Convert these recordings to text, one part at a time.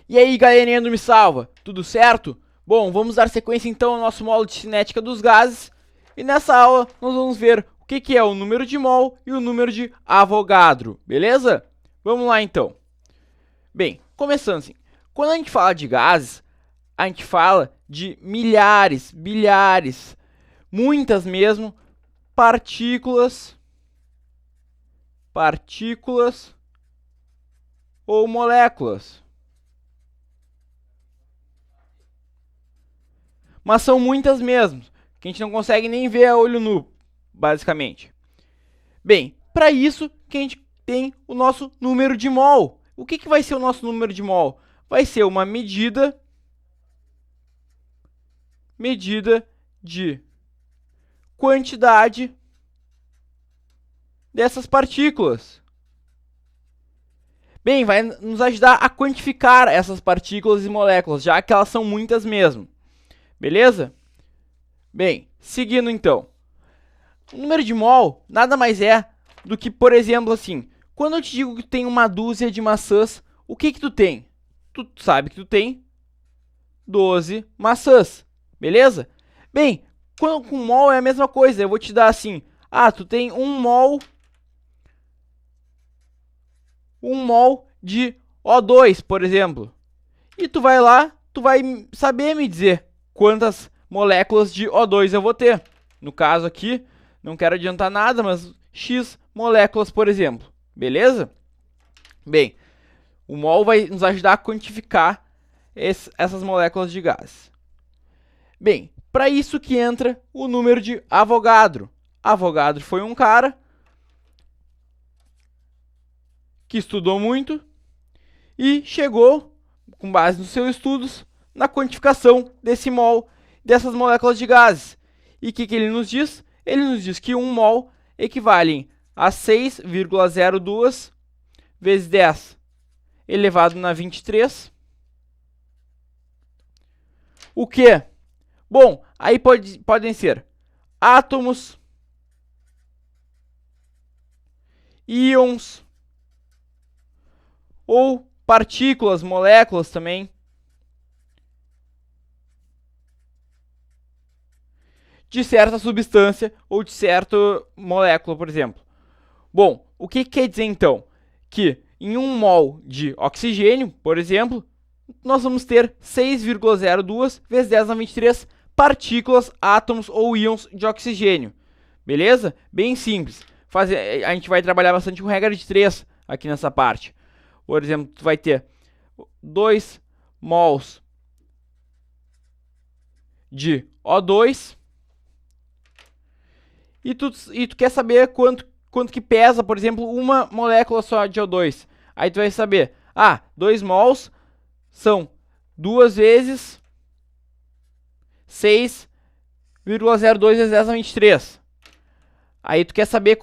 E aí, galerinha do Me Salva, tudo certo? Bom, vamos dar sequência então ao nosso módulo de cinética dos gases. E nessa aula nós vamos ver o que é o número de mol e o número de Avogadro, beleza? Vamos lá então. Bem, começando assim, quando a gente fala de gases, a gente fala de milhares, bilhares, muitas mesmo, partículas ou moléculas. Mas são muitas mesmo, que a gente não consegue nem ver a olho nu, basicamente. Bem, para isso que a gente tem o nosso número de mol. O que vai ser o nosso número de mol? Vai ser uma medida de quantidade dessas partículas. Bem, vai nos ajudar a quantificar essas partículas e moléculas, já que elas são muitas mesmo. Beleza? Bem, seguindo então. O número de mol nada mais é do que, por exemplo, assim, quando eu te digo que tem uma dúzia de maçãs, o que tu tem? Tu sabe que tu tem 12 maçãs, beleza? Bem, com mol é a mesma coisa, eu vou te dar assim, tu tem um mol de O2, por exemplo. E tu vai lá, tu vai saber me dizer quantas moléculas de O2 eu vou ter. No caso aqui, não quero adiantar nada, mas X moléculas, por exemplo. Beleza? Bem, o mol vai nos ajudar a quantificar essas moléculas de gás. Bem, para isso que entra o número de Avogadro. Avogadro foi um cara que estudou muito e chegou, com base nos seus estudos, na quantificação desse mol, dessas moléculas de gases. E o que ele nos diz? Ele nos diz que 1 mol equivale a 6,02 vezes 10 elevado na 23. O que? Bom, aí podem ser átomos, íons, ou partículas, moléculas também, de certa substância ou de certa molécula, por exemplo. Bom, o que quer dizer então? Que em 1 mol de oxigênio, por exemplo, nós vamos ter 6,02 vezes 10 na 23 partículas, átomos ou íons de oxigênio. Beleza? Bem simples. A gente vai trabalhar bastante com regra de 3 aqui nessa parte. Por exemplo, tu vai ter 2 mols de O2 e tu quer saber quanto que pesa, por exemplo, uma molécula só de O2. Aí tu vai saber, 2 mols são 2 vezes 6,02 vezes 10 a 23. Aí tu quer saber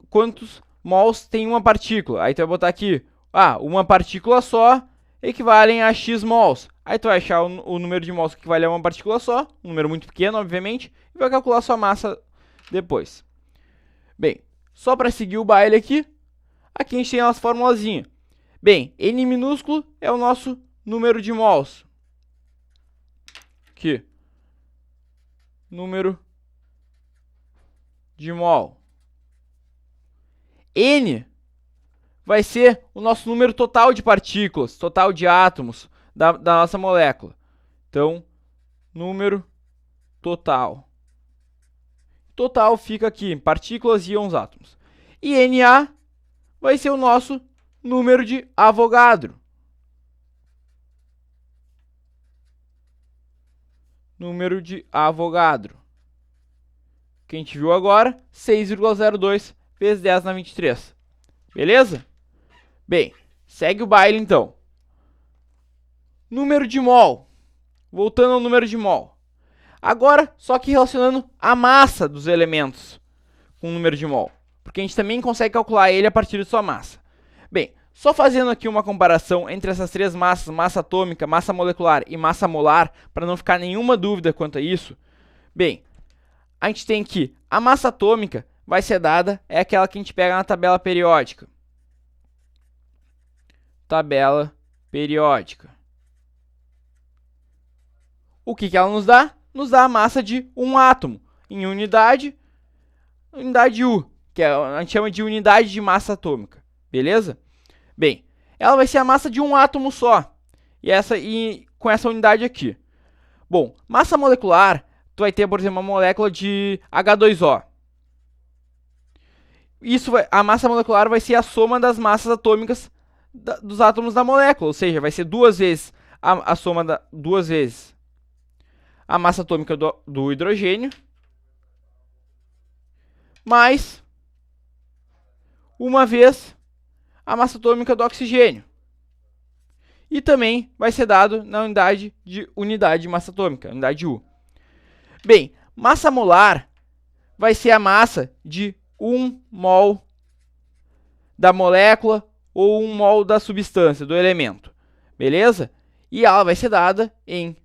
quantos mols tem uma partícula. Aí tu vai botar aqui, uma partícula só equivalem a X mols. Aí tu vai achar o número de mols que equivale a uma partícula só, um número muito pequeno, obviamente, e vai calcular sua massa depois. Bem, só para seguir o baile aqui a gente tem as formulazinhas. Bem, N minúsculo é o nosso número de mols. Aqui. Número de mol. N vai ser o nosso número total de partículas, total de átomos da nossa molécula. Então, número total. Total fica aqui, partículas, íons, átomos. E Na vai ser o nosso número de Avogadro. Número de Avogadro. Que a gente viu agora, 6,02 vezes 10 na 23. Beleza? Bem, segue o baile então. Número de mol. Voltando ao número de mol. Agora, só que relacionando a massa dos elementos com o número de mol. Porque a gente também consegue calcular ele a partir de sua massa. Bem, só fazendo aqui uma comparação entre essas três massas, massa atômica, massa molecular e massa molar, para não ficar nenhuma dúvida quanto a isso. Bem, a gente tem que a massa atômica vai ser dada, é aquela que a gente pega na tabela periódica. Tabela periódica. O que ela nos dá? Nos dá a massa de um átomo em unidade U, que a gente chama de unidade de massa atômica, beleza? Bem, ela vai ser a massa de um átomo só, e com essa unidade aqui. Bom, massa molecular, tu vai ter, por exemplo, uma molécula de H2O. A massa molecular vai ser a soma das massas atômicas dos átomos da molécula, ou seja, vai ser duas vezes a soma duas vezes a massa atômica do hidrogênio mais uma vez a massa atômica do oxigênio. E também vai ser dado na unidade de massa atômica, unidade U. Bem, massa molar vai ser a massa de 1 mol da molécula ou 1 mol da substância, do elemento. Beleza? E ela vai ser dada em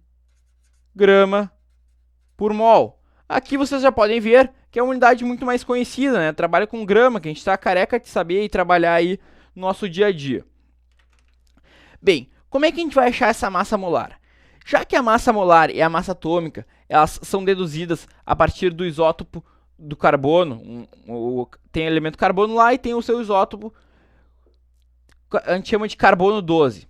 grama por mol. Aqui vocês já podem ver que é uma unidade muito mais conhecida, né? Trabalha com grama, que a gente está careca de saber e trabalhar aí no nosso dia a dia. Bem, como é que a gente vai achar essa massa molar? Já que a massa molar e a massa atômica, elas são deduzidas a partir do isótopo do carbono, tem elemento carbono lá e tem o seu isótopo, a gente chama de carbono 12.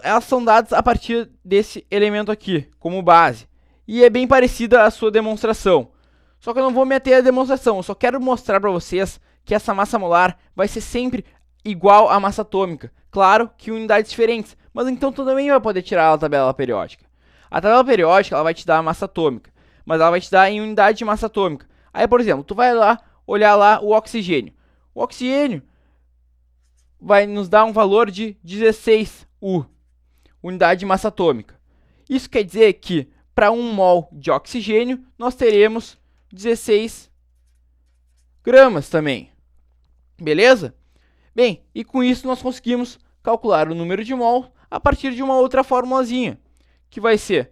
Elas são dadas a partir desse elemento aqui, como base. E é bem parecida a sua demonstração. Só que eu não vou meter a demonstração, eu só quero mostrar para vocês que essa massa molar vai ser sempre igual à massa atômica. Claro que unidades diferentes, mas então tu também vai poder tirar a tabela periódica. A tabela periódica ela vai te dar a massa atômica, mas ela vai te dar em unidade de massa atômica. Aí, por exemplo, tu vai lá olhar lá o oxigênio. O oxigênio vai nos dar um valor de 16U, unidade de massa atômica. Isso quer dizer que para 1 mol de oxigênio nós teremos 16 gramas também. Beleza? Bem, e com isso nós conseguimos calcular o número de mol a partir de uma outra formulazinha, que vai ser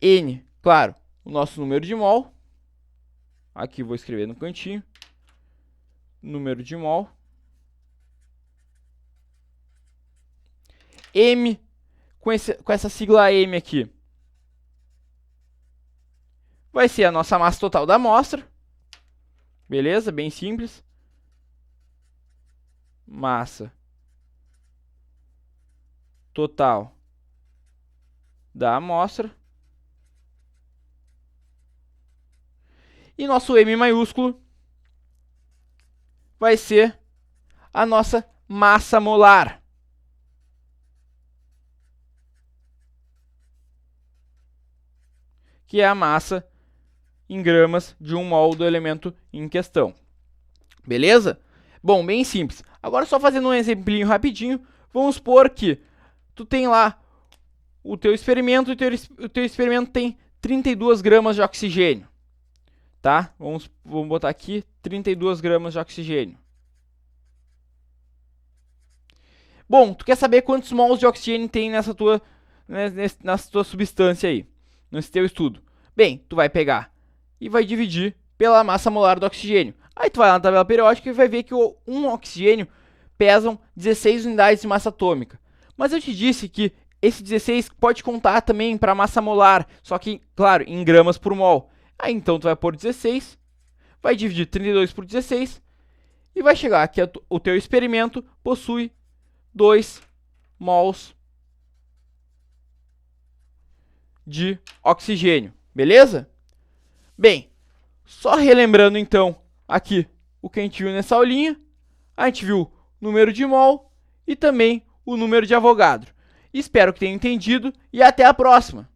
N, claro, o nosso número de mol. Aqui vou escrever no cantinho. Número de mol. M, com essa sigla M aqui, vai ser a nossa massa total da amostra. Beleza? Bem simples. Massa total da amostra. E nosso M maiúsculo vai ser a nossa massa molar. Que é a massa em gramas de 1 mol do elemento em questão. Beleza? Bom, bem simples. Agora só fazendo um exemplinho rapidinho, vamos supor que tu tem lá o teu experimento e o teu experimento tem 32 gramas de oxigênio. Tá? Vamos botar aqui 32 gramas de oxigênio. Bom, tu quer saber quantos mols de oxigênio tem nessa tua substância aí, nesse teu estudo. Bem, tu vai pegar e vai dividir pela massa molar do oxigênio. Aí tu vai lá na tabela periódica e vai ver que um oxigênio pesam 16 unidades de massa atômica. Mas eu te disse que esse 16 pode contar também para massa molar, só que, claro, em gramas por mol. Aí então tu vai pôr 16, vai dividir 32 por 16 e vai chegar que o teu experimento possui 2 mols de oxigênio, beleza? Bem, só relembrando então aqui o que a gente viu nessa aulinha, a gente viu o número de mol e também o número de Avogadro. Espero que tenham entendido e até a próxima!